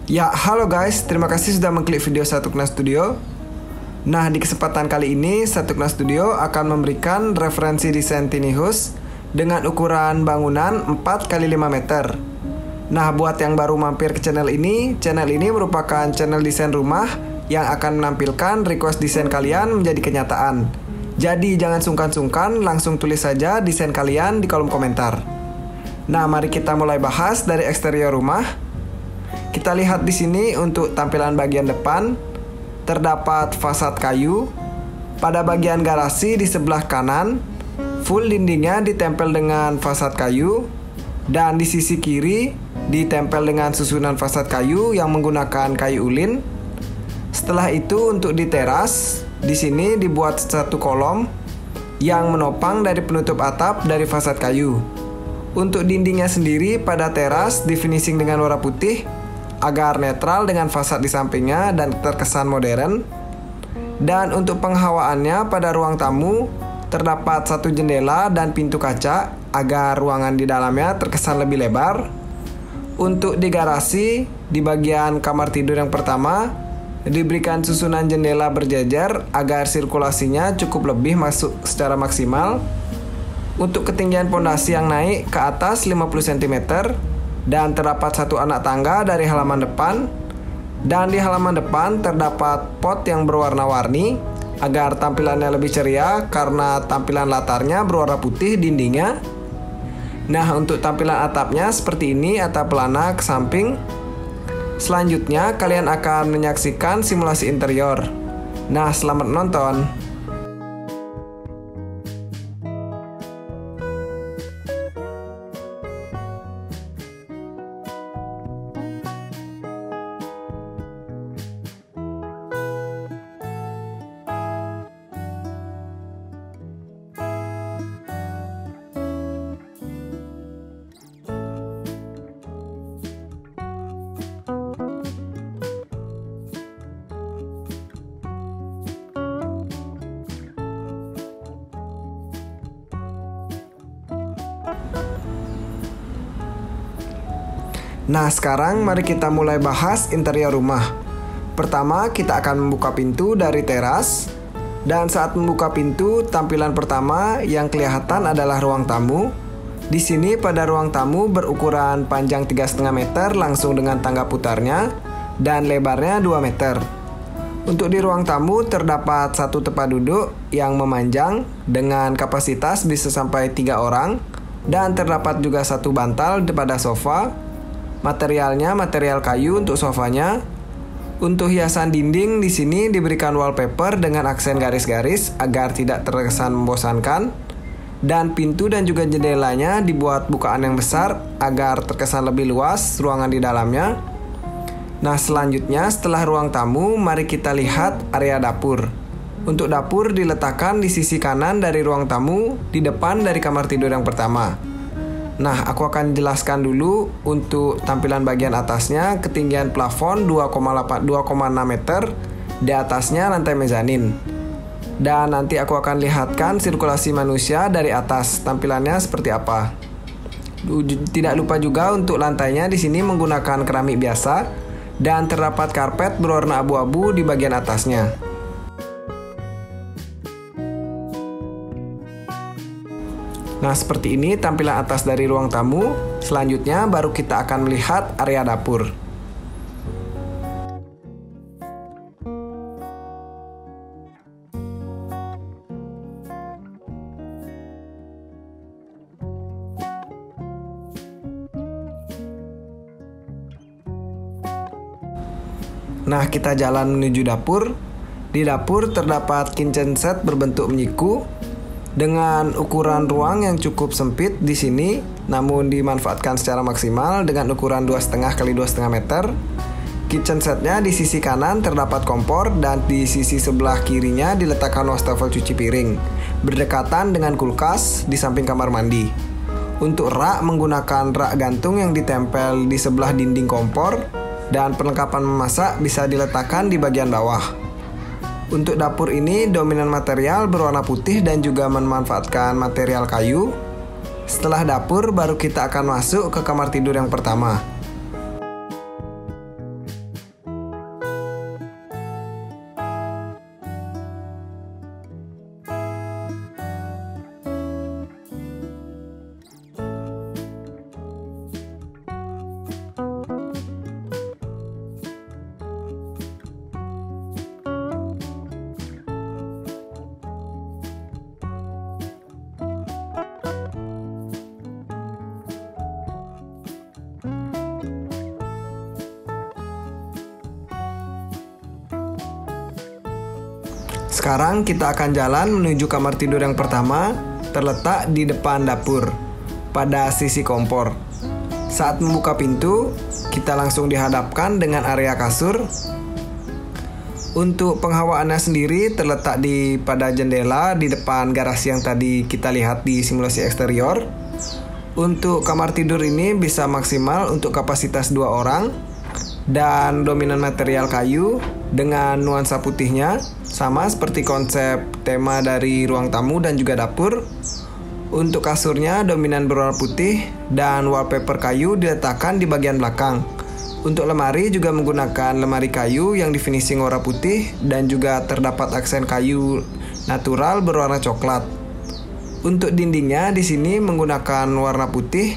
Ya, halo guys, terima kasih sudah mengklik video Satukna Studio. Nah, di kesempatan kali ini, Satukna Studio akan memberikan referensi desain tiny house dengan ukuran bangunan 4x5 meter. Nah, buat yang baru mampir ke channel ini merupakan channel desain rumah yang akan menampilkan request desain kalian menjadi kenyataan. Jadi, jangan sungkan-sungkan, langsung tulis saja desain kalian di kolom komentar. Nah, mari kita mulai bahas dari eksterior rumah. Kita lihat di sini untuk tampilan bagian depan terdapat fasad kayu. Pada bagian garasi di sebelah kanan, full dindingnya ditempel dengan fasad kayu, dan di sisi kiri ditempel dengan susunan fasad kayu yang menggunakan kayu ulin. Setelah itu untuk di teras, di sini dibuat satu kolom yang menopang dari penutup atap dari fasad kayu. Untuk dindingnya sendiri pada teras di finishing dengan warna putih agar netral dengan fasad di sampingnya dan terkesan modern. Dan untuk penghawaannya pada ruang tamu terdapat satu jendela dan pintu kaca agar ruangan di dalamnya terkesan lebih lebar. Untuk di garasi di bagian kamar tidur yang pertama diberikan susunan jendela berjejer agar sirkulasinya cukup lebih masuk secara maksimal. Untuk ketinggian pondasi yang naik ke atas 50 cm dan terdapat satu anak tangga dari halaman depan. Dan di halaman depan terdapat pot yang berwarna-warni agar tampilannya lebih ceria karena tampilan latarnya berwarna putih dindingnya. Nah, untuk tampilan atapnya seperti ini, atap pelana ke samping. Selanjutnya kalian akan menyaksikan simulasi interior. Nah, selamat menonton. Nah, sekarang mari kita mulai bahas interior rumah. Pertama, kita akan membuka pintu dari teras. Dan saat membuka pintu, tampilan pertama yang kelihatan adalah ruang tamu. Di sini pada ruang tamu berukuran panjang 3,5 meter langsung dengan tangga putarnya dan lebarnya 2 meter. Untuk di ruang tamu terdapat satu tempat duduk yang memanjang dengan kapasitas bisa sampai 3 orang dan terdapat juga satu bantal pada sofa. Materialnya material kayu untuk sofanya. Untuk hiasan dinding di sini diberikan wallpaper dengan aksen garis-garis agar tidak terkesan membosankan. Dan pintu dan juga jendelanya dibuat bukaan yang besar agar terkesan lebih luas ruangan di dalamnya. Nah, selanjutnya setelah ruang tamu, mari kita lihat area dapur. Untuk dapur diletakkan di sisi kanan dari ruang tamu, di depan dari kamar tidur yang pertama. Nah, aku akan jelaskan dulu untuk tampilan bagian atasnya. Ketinggian plafon 2,6 meter, di atasnya lantai mezanin. Dan nanti aku akan lihatkan sirkulasi manusia dari atas, tampilannya seperti apa. Tidak lupa juga untuk lantainya di sini menggunakan keramik biasa dan terdapat karpet berwarna abu-abu di bagian atasnya. Nah, seperti ini tampilan atas dari ruang tamu. Selanjutnya baru kita akan melihat area dapur. Nah, kita jalan menuju dapur. Di dapur terdapat kitchen set berbentuk menyiku dengan ukuran ruang yang cukup sempit di sini, namun dimanfaatkan secara maksimal dengan ukuran 2,5 x 2,5 meter. Kitchen setnya di sisi kanan terdapat kompor dan di sisi sebelah kirinya diletakkan wastafel cuci piring, berdekatan dengan kulkas di samping kamar mandi. Untuk rak menggunakan rak gantung yang ditempel di sebelah dinding kompor, dan perlengkapan memasak bisa diletakkan di bagian bawah. Untuk dapur ini dominan material berwarna putih dan juga memanfaatkan material kayu. Setelah dapur baru kita akan masuk ke kamar tidur yang pertama. Sekarang kita akan jalan menuju kamar tidur yang pertama, terletak di depan dapur, pada sisi kompor. Saat membuka pintu, kita langsung dihadapkan dengan area kasur. Untuk penghawaannya sendiri terletak pada jendela di depan garasi yang tadi kita lihat di simulasi eksterior. Untuk kamar tidur ini bisa maksimal untuk kapasitas 2 orang dan dominan material kayu dengan nuansa putihnya, sama seperti konsep tema dari ruang tamu dan juga dapur. Untuk kasurnya dominan berwarna putih dan wallpaper kayu diletakkan di bagian belakang. Untuk lemari juga menggunakan lemari kayu yang di finishing warna putih dan juga terdapat aksen kayu natural berwarna coklat. Untuk dindingnya di sini menggunakan warna putih,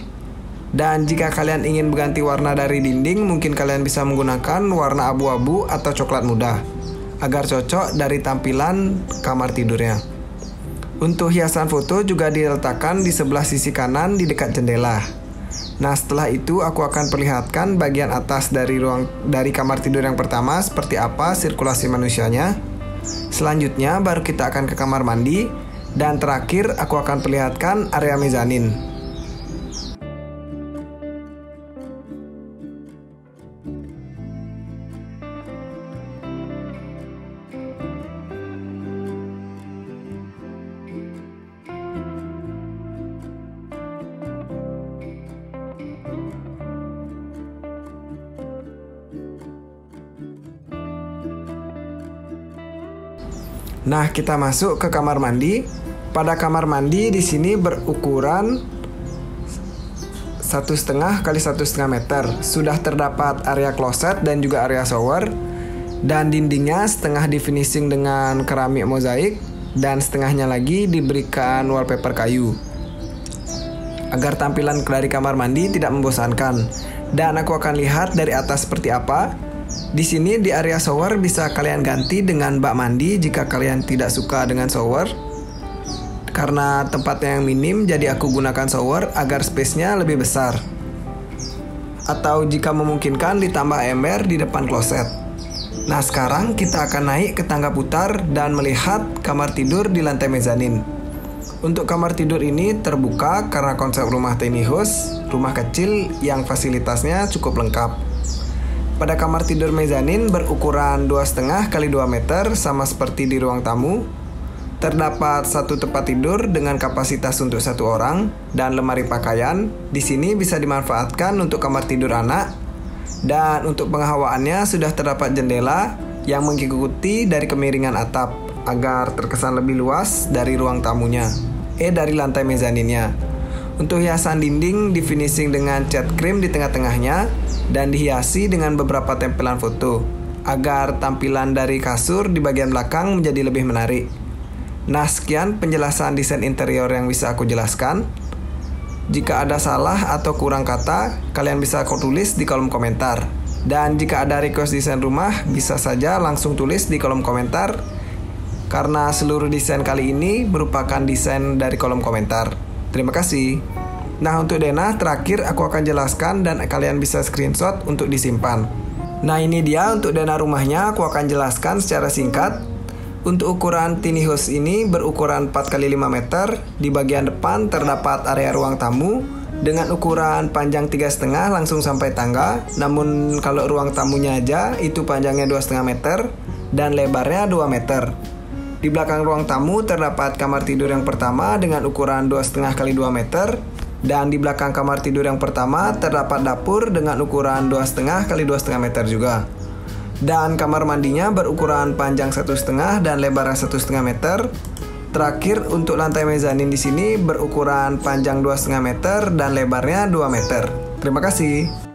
dan jika kalian ingin berganti warna dari dinding, mungkin kalian bisa menggunakan warna abu-abu atau coklat muda agar cocok dari tampilan kamar tidurnya. Untuk hiasan foto juga diletakkan di sebelah sisi kanan di dekat jendela. Nah, setelah itu aku akan perlihatkan bagian atas dari kamar tidur yang pertama seperti apa sirkulasi manusianya. Selanjutnya baru kita akan ke kamar mandi. Dan terakhir aku akan perlihatkan area mezanin. Nah, kita masuk ke kamar mandi. Pada kamar mandi di sini berukuran 1,5 x 1,5 meter. Sudah terdapat area kloset dan juga area shower. Dan dindingnya setengah di finishing dengan keramik mozaik dan setengahnya lagi diberikan wallpaper kayu agar tampilan dari kamar mandi tidak membosankan. Dan aku akan lihat dari atas seperti apa. Di sini di area shower bisa kalian ganti dengan bak mandi jika kalian tidak suka dengan shower. Karena tempatnya yang minim, jadi aku gunakan shower agar space-nya lebih besar. Atau jika memungkinkan ditambah ember di depan kloset. Nah, sekarang kita akan naik ke tangga putar dan melihat kamar tidur di lantai mezanin. Untuk kamar tidur ini terbuka karena konsep rumah tiny house, rumah kecil yang fasilitasnya cukup lengkap. Pada kamar tidur mezanin berukuran 2,5 x 2 meter sama seperti di ruang tamu. Terdapat satu tempat tidur dengan kapasitas untuk 1 orang dan lemari pakaian. Di sini bisa dimanfaatkan untuk kamar tidur anak. Dan untuk penghawaannya sudah terdapat jendela yang mengikuti dari kemiringan atap agar terkesan lebih luas dari ruang tamunya. Dari lantai mezaninnya. Untuk hiasan dinding di finishing dengan cat krim di tengah-tengahnya dan dihiasi dengan beberapa tempelan foto agar tampilan dari kasur di bagian belakang menjadi lebih menarik. Nah, sekian penjelasan desain interior yang bisa aku jelaskan. Jika ada salah atau kurang kata, kalian bisa tulis di kolom komentar. Dan jika ada request desain rumah, bisa saja langsung tulis di kolom komentar. Karena seluruh desain kali ini merupakan desain dari kolom komentar. Terima kasih. Nah, untuk denah terakhir aku akan jelaskan dan kalian bisa screenshot untuk disimpan. Nah, ini dia untuk denah rumahnya, aku akan jelaskan secara singkat. Untuk ukuran tiny house ini berukuran 4 x 5 meter. Di bagian depan terdapat area ruang tamu dengan ukuran panjang 3,5 langsung sampai tangga. Namun kalau ruang tamunya aja itu panjangnya 2,5 meter dan lebarnya 2 meter. Di belakang ruang tamu terdapat kamar tidur yang pertama dengan ukuran 2,5 x 2 meter. Dan di belakang kamar tidur yang pertama terdapat dapur dengan ukuran 2,5 x 2,5 meter juga. Dan kamar mandinya berukuran panjang 1,5 dan lebar 1,5 meter. Terakhir untuk lantai mezanin di sini berukuran panjang 2,5 meter dan lebarnya 2 meter. Terima kasih.